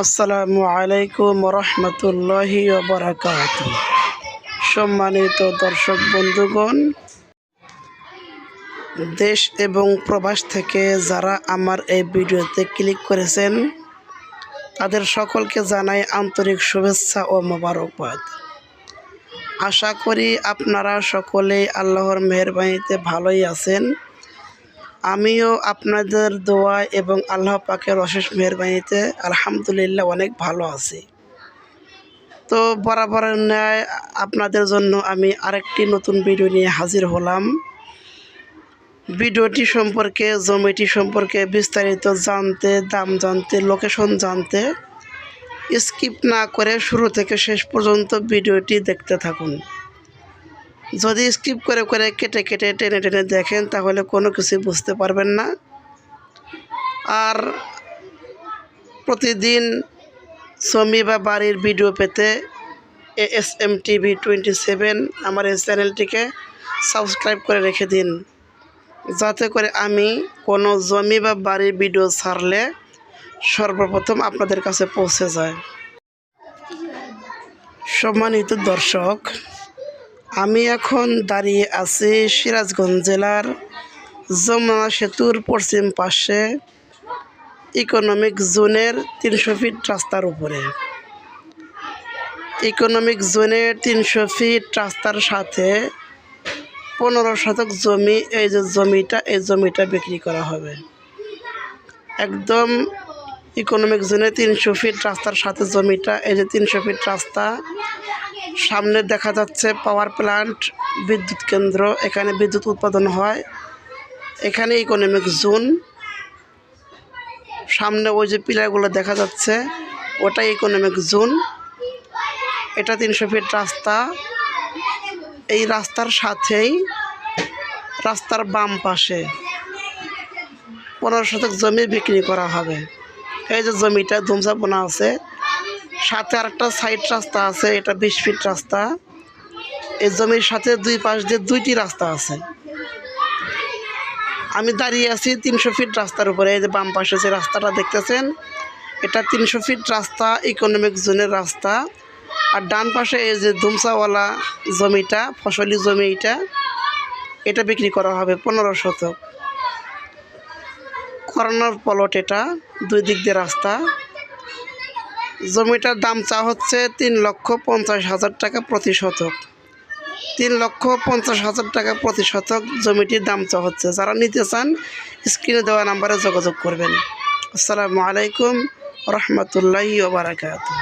আসসালামু আলাইকুম রহমতুল্লাহি ওয়া বারাকাতুহু। সম্মানিত দর্শক বন্ধুগণ, দেশ এবং প্রবাস থেকে যারা আমার এই ভিডিওতে ক্লিক করেছেন তাদের সকলকে জানাই আন্তরিক শুভেচ্ছা ও মোবারকবাদ। আশা করি আপনারা সকলেই আল্লাহর মেহেরবানিতে ভালোই আছেন। আমিও আপনাদের দোয়া এবং আল্লাহ পাকের অশেষ মেহেরবানিতে আলহামদুলিল্লাহ অনেক ভালো আছি। তো বরাবরের ন্যায় আপনাদের জন্য আমি আরেকটি নতুন ভিডিও নিয়ে হাজির হলাম। ভিডিওটি সম্পর্কে, জমিটি সম্পর্কে বিস্তারিত জানতে, দাম জানতে, লোকেশন জানতে স্কিপ না করে শুরু থেকে শেষ পর্যন্ত ভিডিওটি দেখতে থাকুন। যদি স্কিপ করে কেটে টেনে দেখেন তাহলে কোনো কিছু বুঝতে পারবেন না। আর প্রতিদিন জমি বা বাড়ির ভিডিও পেতে ASM TV 27 আমার এই চ্যানেলটিকে সাবস্ক্রাইব করে রেখে দিন, যাতে করে আমি কোনো জমি বা বাড়ির ভিডিও ছাড়লে সর্বপ্রথম আপনাদের কাছে পৌঁছে যায়। সম্মানিত দর্শক, আমি এখন দাঁড়িয়ে আছি সিরাজগঞ্জ জেলার যমুনা সেতুর পশ্চিম পাশে ইকোনমিক জোনের 300 ফিট রাস্তার উপরে। ইকোনমিক জোনের 300 ফিট রাস্তার সাথে 15 শতক জমি, এই জমিটা বিক্রি করা হবে। একদম ইকোনমিক জোনে 300 ফিট রাস্তার সাথে জমিটা, এই যে 300 ফিট রাস্তা, সামনে দেখা যাচ্ছে পাওয়ার প্ল্যান্ট, বিদ্যুৎ কেন্দ্র, এখানে বিদ্যুৎ উৎপাদন হয়। এখানে ইকোনমিক জোন, সামনে ওই যে পিলারগুলো দেখা যাচ্ছে ওটাই ইকোনমিক জোন। এটা 300 ফিট রাস্তা। এই রাস্তার সাথেই রাস্তার বাম পাশে 15 শতক জমি বিক্রি করা হবে। এই যে জমিটা ধুমসা বোনা আছে, সাথে আরেকটা সাইড রাস্তা আছে, এটা 20 ফিট রাস্তা। এই জমির সাথে দুই পাশ দিয়ে 2টি রাস্তা আছে। আমি দাঁড়িয়ে আছি 300 ফিট রাস্তার উপরে। এই যে বাম পাশে যে রাস্তাটা দেখতেছেন এটা 300 ফিট রাস্তা, ইকোনমিক জোনের রাস্তা। আর ডান পাশে এই যে ধুমসাওয়ালা জমিটা, ফসলি জমি, এটা বিক্রি করা হবে 15 শতক। কর্নার প্লট, এটা 2 দিক দিয়ে রাস্তা। জমিটার দাম চা হচ্ছে 3,50,000 টাকা প্রতি শতক। 3,50,000 টাকা প্রতি শতক জমিটির দাম চা হচ্ছে। যারা নিতে চান স্ক্রিনে দেওয়া নাম্বারে যোগাযোগ করবেন। আসসালামু আলাইকুম রহমতুল্লাহি ওয়া বারাকাতুহু।